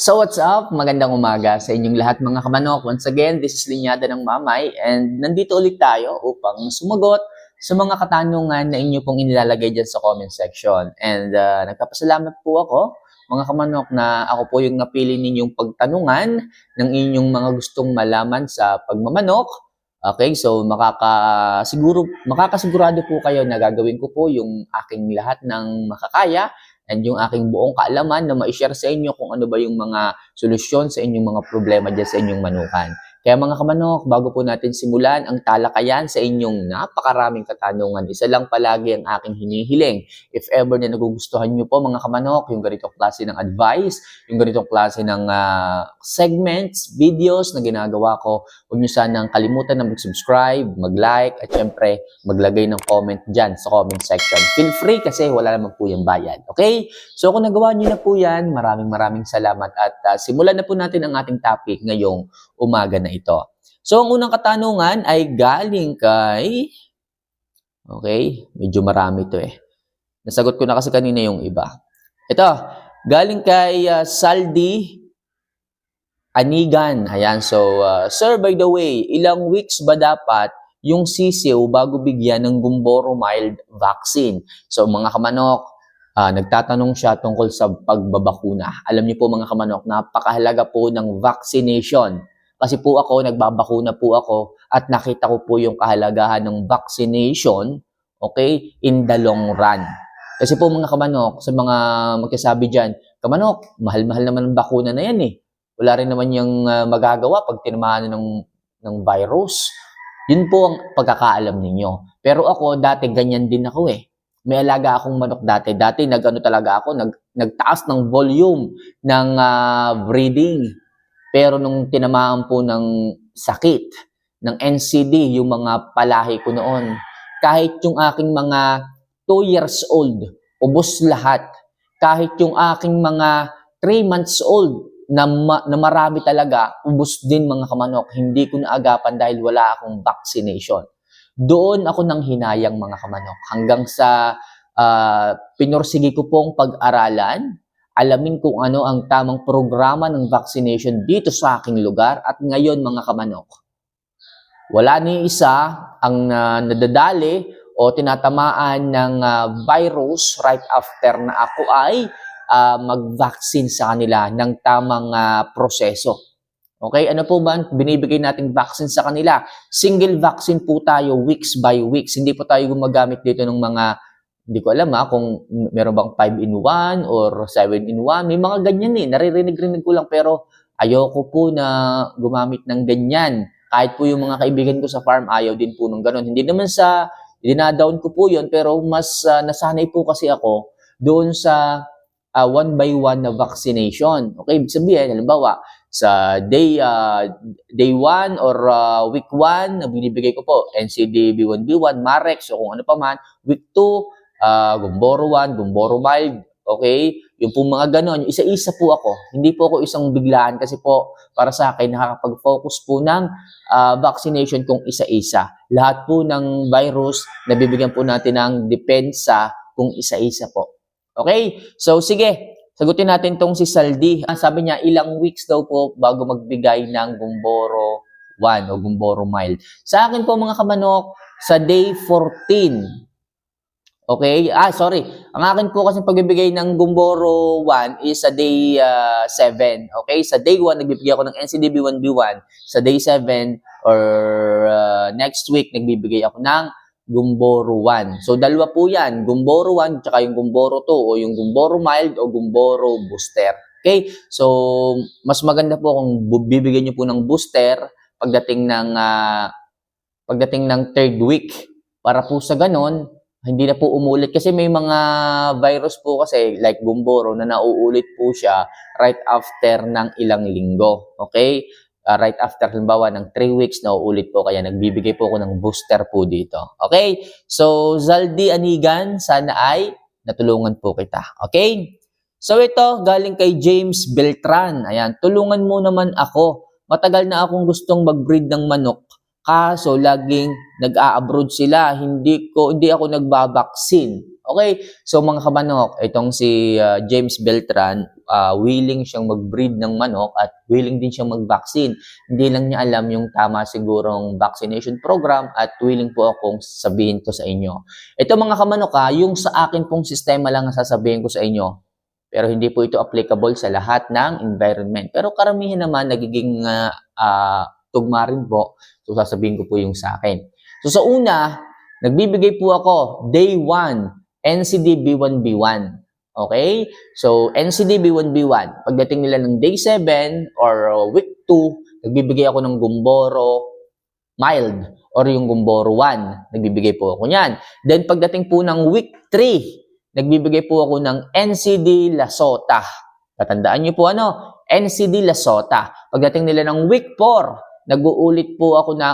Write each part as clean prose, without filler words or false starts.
So what's up? Magandang umaga sa inyong lahat mga kamanok. Once again, this is Linyada ng Mamay and nandito ulit tayo upang sumagot sa mga katanungan na inyo pong inilalagay dyan sa comment section. And nagpapasalamat po ako mga kamanok na ako po yung napili ninyong pagtanungan ng inyong mga gustong malaman sa pagmamanok. Okay, so makakasigurado po kayo na gagawin ko po yung aking lahat ng makakaya and yung aking buong kaalaman na ma-share sa inyo kung ano ba yung mga solusyon sa inyong mga problema dyan sa inyong manukan. Kaya mga kamanok, bago po natin simulan ang talakayan sa inyong napakaraming katanungan, isa lang palagi ang aking hinihiling. If ever na nagugustuhan nyo po mga kamanok, yung ganitong klase ng advice, yung ganitong klase ng segments, videos na ginagawa ko, huwag nyo sanang kalimutan na mag-subscribe, mag-like, at syempre maglagay ng comment dyan sa comment section. Feel free kasi wala naman po yung bayad. Okay? So kung nagawa nyo na po yan, maraming salamat at simulan na po natin ang ating topic ngayong umaga na ito. So ang unang katanungan ay galing kay... Okay, medyo marami ito eh. Nasagot ko na kasi kanina yung iba. Ito, galing kay Saldi Anigan. Ayan, so, sir, by the way, ilang weeks ba dapat yung sisiw bago bigyan ng Gumboro mild vaccine? So, mga kamanok, nagtatanong siya tungkol sa pagbabakuna. Alam niyo po mga kamanok, napakahalaga po ng vaccination. Kasi po ako, nagbabakuna po ako at nakita ko po yung kahalagahan ng vaccination, okay, in the long run. Kasi po mga kamanok, sa mga magkasabi dyan, kamanok, mahal-mahal naman ang bakuna na yan eh. Wala rin naman yung magagawa pag tinamaan ng virus. Yun po ang pagkakaalam ninyo. Pero ako, dati ganyan din ako eh. May alaga akong manok dati. Dati talaga ako, nagtaas ng volume ng breeding. Pero nung tinamaan po ng sakit, ng NCD, yung mga palahi ko noon, kahit yung aking mga 2 years old, ubos lahat. Kahit yung aking mga 3 months old, na marami talaga, ubos din mga kamanok. Hindi ko naagapan dahil wala akong vaccination. Doon ako nang hinayang mga kamanok. Hanggang sa pinursigi ko pong pag-aralan, alamin kung ano ang tamang programa ng vaccination dito sa aking lugar. At ngayon mga kamanok, wala ni isa ang nadadali o tinatamaan ng virus right after na ako ay mag-vaccine sa kanila ng tamang proseso. Okay, ano po ba binibigay nating vaccine sa kanila? Single vaccine po tayo weeks by weeks. Hindi po tayo gumagamit dito ng mga, hindi ko alam kung meron bang 5-in-1 or 7-in-1. May mga ganyan eh. Naririnig-rinig ko lang pero ayoko po na gumamit ng ganyan. Kahit po yung mga kaibigan ko sa farm, ayaw din po ng ganun. Hindi naman sa dinadown ko po yun pero mas nasanay po kasi ako doon sa 1 by 1 na vaccination. Okay, ibig sabihin, halimbawa, sa day 1 or week 1, na binibigay ko po, NCD B1B1, Marex, o kung ano pa man, week 2, Gumboro 1, Gumboro mild, okay? Yung po mga ganon, isa-isa po ako. Hindi po ako isang biglaan kasi po, para sa akin, nakakapag-focus po ng vaccination kung isa-isa. Lahat po ng virus, nabibigyan po natin ng depensa kung isa-isa po. Okay? So, sige. Sagutin natin tong si Saldi. Sabi niya, ilang weeks daw po bago magbigay ng Gumboro 1 o Gumboro mild. Sa akin po mga kamanok, sa day 14. Okay? Sorry. Ang akin po kasi pagbibigay ng Gumboro 1 is sa day 7. Okay? Sa day 1, nagbibigay ako ng NCDB1B1. Sa day 7 or next week, nagbibigay ako ng Gumboro 1. So, dalawa po yan. Gumboro 1 tsaka yung Gumboro 2 o yung Gumboro mild o Gumboro booster. Okay? So, mas maganda po kung bibigyan nyo po ng booster pagdating ng 3rd week. Para po sa ganon, hindi na po umulit. Kasi may mga virus po kasi like Gumboro na nauulit po siya right after ng ilang linggo. Okay? Right after halimbawa ng 3 weeks na uulit po, kaya nagbibigay po ako ng booster po dito. Okay? So, Zaldi Anigan, sana ay natulungan po kita. Okay? So, ito, galing kay James Beltran. Ayan, tulungan mo naman ako. Matagal na akong gustong mag-breed ng manok. Kaso, laging nag-a-abroad sila. Hindi ako nagbabaksin. Okay? So mga kamanok, itong si James Beltran, willing siyang mag-breed ng manok at willing din siyang mag-vaccine. Hindi lang niya alam yung tama sigurong vaccination program at willing po akong sabihin to sa inyo. Ito mga kamanok yung sa akin pong sistema lang ang sasabihin ko sa inyo. Pero hindi po ito applicable sa lahat ng environment. Pero karamihan naman nagiging tugma rin po. So sasabihin ko po yung sa akin. So sa una, nagbibigay po ako day 1, NCD B1B1. Okay? So NCD B1B1. Pagdating nila ng day 7 or week 2, nagbibigay ako ng Gumboro mild or yung Gumboro 1. Nagbibigay po ako niyan. Then pagdating po ng week 3, nagbibigay po ako ng NCD Lasota. Tatandaan niyo po NCD Lasota. Pagdating nila ng week 4, nag-uulit po ako ng,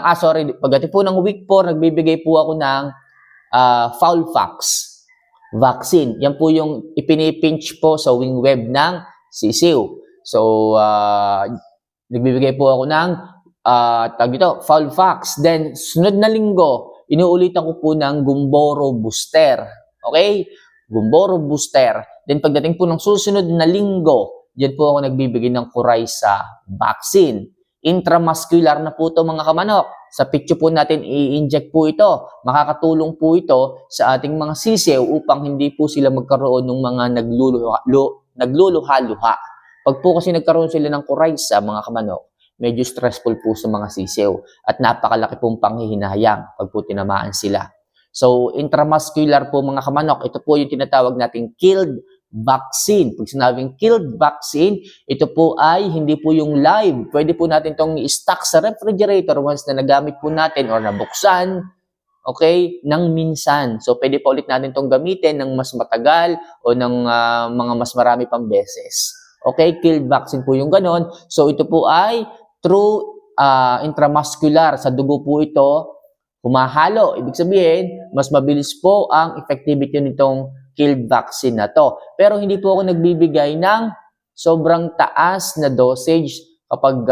pagdating po ng week 4, nagbibigay po ako ng Fowlpox vaccine. Yan po yung ipinipinch po sa wing web ng sisiw. So, nagbibigay po ako ng Fowlpox. Then, sunod na linggo, inuulitan ko po ng Gumboro Booster. Okay? Gumboro Booster. Then pagdating po ng susunod na linggo, diyan po ako nagbibigay ng Coryza vaccine. Intramuscular na po ito mga kamanok. Sa picture po natin i-inject po ito. Makakatulong po ito sa ating mga sisiw upang hindi po sila magkaroon ng mga nagluluha-luha. Pag po kasi nagkaroon sila ng Coryza mga kamanok, medyo stressful po sa mga sisiw at napakalaki pong panghihinayang pag po tinamaan sila. So, intramuscular po mga kamanok, ito po yung tinatawag nating killed vaccine. Pag sinabing killed vaccine, ito po ay hindi po yung live. Pwede po natin itong i-stock sa refrigerator once na nagamit po natin or nabuksan, okay, nang minsan. So, pwede pa ulit natin itong gamitin ng mas matagal o ng mga mas marami pang beses. Okay, killed vaccine po yung ganon. So, ito po ay through intramuscular. Sa dugo po ito, humahalo. Ibig sabihin, mas mabilis po ang effectivity nitong killed vaccine na to. Pero hindi po ako nagbibigay ng sobrang taas na dosage kapag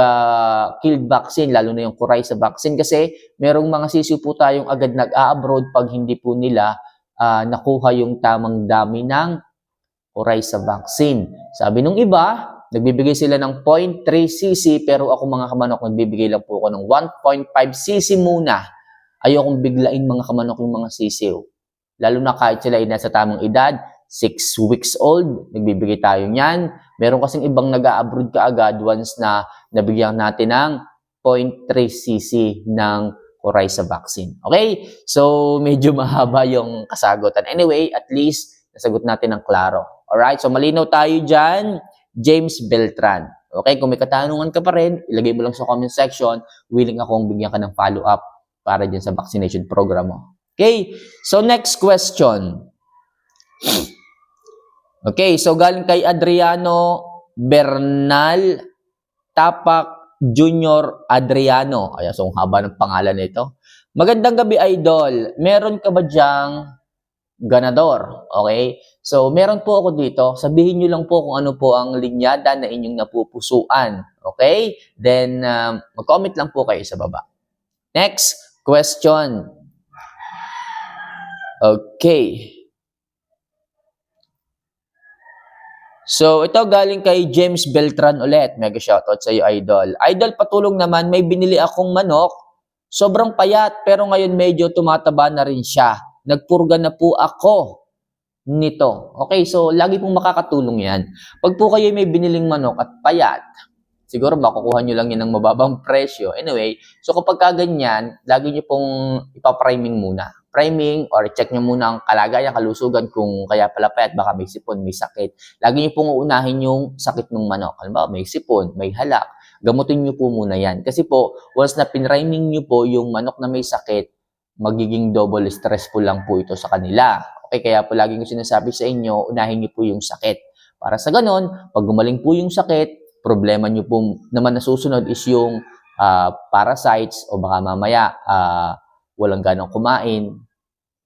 killed vaccine, lalo na yung Coryza vaccine. Kasi merong mga sisiw po tayong agad nag-a-abroad pag hindi po nila nakuha yung tamang dami ng Coryza vaccine. Sabi nung iba, nagbibigay sila ng 0.3 cc pero ako mga kamanok, nagbibigay lang po ako ng 1.5 cc muna. Ayokong biglain mga kamanok yung mga sisiw. Lalo na kahit sila ay nasa tamang edad, 6 weeks old, nagbibigay tayo niyan. Meron kasing ibang nag-a-abroad kaagad once na nabigyan natin ng 0.3 cc ng Coryza vaccine. Okay? So, medyo mahaba yung kasagutan. Anyway, at least, nasagot natin ng klaro. Alright? So, malinaw tayo dyan. James Beltran. Okay? Kung may katanungan ka pa rin, ilagay mo lang sa comment section. Willing akong bigyan ka ng follow-up para dyan sa vaccination program mo. Okay? So, next question. Okay, so galing kay Adriano Bernal Tapak Junior Adriano. Ay, so ang haba ng pangalan nito. Magandang gabi, idol. Meron ka ba diyang ganador? Okay? So, meron po ako dito. Sabihin nyo lang po kung ano po ang linyada na inyong napupusuan. Okay? Then, mag-comment lang po kayo sa baba. Next question. Okay. So, ito galing kay James Beltran ulit. Mega shoutout sa iyo, idol. Idol, patulong naman, may binili akong manok. Sobrang payat, pero ngayon medyo tumataba na rin siya. Nagpurga na po ako nito. Okay, so lagi pong makakatulong yan. Pag po kayo may biniling manok at payat, siguro makukuha nyo lang yan ng mababang presyo. Anyway, so kapag kaganyan, lagi nyo pong ipapriming muna. Priming or check nyo muna ang kalagayan, kalusugan kung kaya pala payat, baka may sipon, may sakit. Lagi nyo pong uunahin yung sakit ng manok. Alam ba, may sipon, may halak. Gamutin nyo po muna yan. Kasi po, once na pinriming nyo po yung manok na may sakit, magiging double stressful lang po ito sa kanila. Okay, kaya po lagi ko sinasabi sa inyo, unahin nyo po yung sakit. Para sa ganon, pag gumaling po yung sakit, problema nyo po naman na susunod is yung parasites o baka mamaya walang ganong kumain,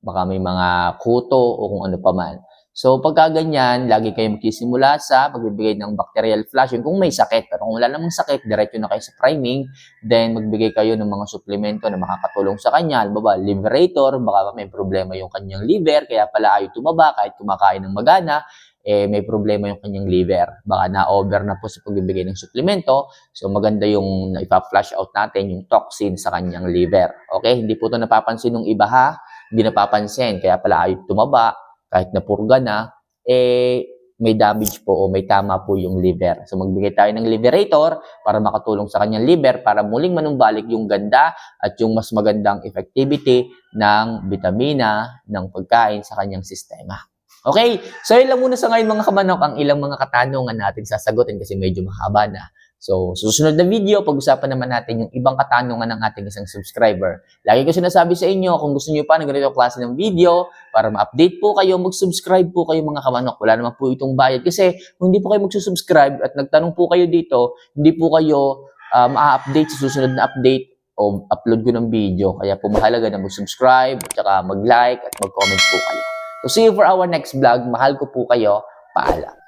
baka may mga kuto o kung ano pa man. So, pagka ganyan, lagi kayo magsisimula sa pagbibigay ng bacterial flushing kung may sakit. Pero kung wala namang sakit, diretso na kayo sa priming, then magbigay kayo ng mga suplemento na makakatulong sa kanya. Halimbawa, Liberator, baka may problema yung kanyang liver, kaya pala ayaw tumaba kahit kumakain ng magana, may problema yung kanyang liver. Baka na-over na po sa pagbibigay ng suplemento. So, maganda yung ipa-flush out natin yung toxin sa kanyang liver. Okay? Hindi po ito napapansin ng iba ha. Hindi napapansin. Kaya pala ayaw tumaba. Kahit napurga na, may damage po o may tama po yung liver. So, magbigay tayo ng Liberator para makatulong sa kanyang liver para muling manumbalik yung ganda at yung mas magandang effectivity ng vitamina ng pagkain sa kanyang sistema. Okay? So, yun lang muna sa ngayon mga kamanok ang ilang mga katanungan natin sasagutin kasi medyo mahaba na. So, susunod na video, pag-usapan naman natin yung ibang katanungan ng ating isang subscriber. Lagi ko sinasabi sa inyo, kung gusto niyo pa ng ganito klase ng video, para ma-update po kayo, mag-subscribe po kayo mga kamanok. Wala naman po itong bayad. Kasi kung hindi po kayo mag-subscribe at nagtanong po kayo dito, hindi po kayo ma-update sa susunod na update o upload ko ng video. Kaya po mahalaga na mag-subscribe, at saka mag-like at mag-comment po kayo. So, see you for our next vlog. Mahal ko po kayo. Paalam.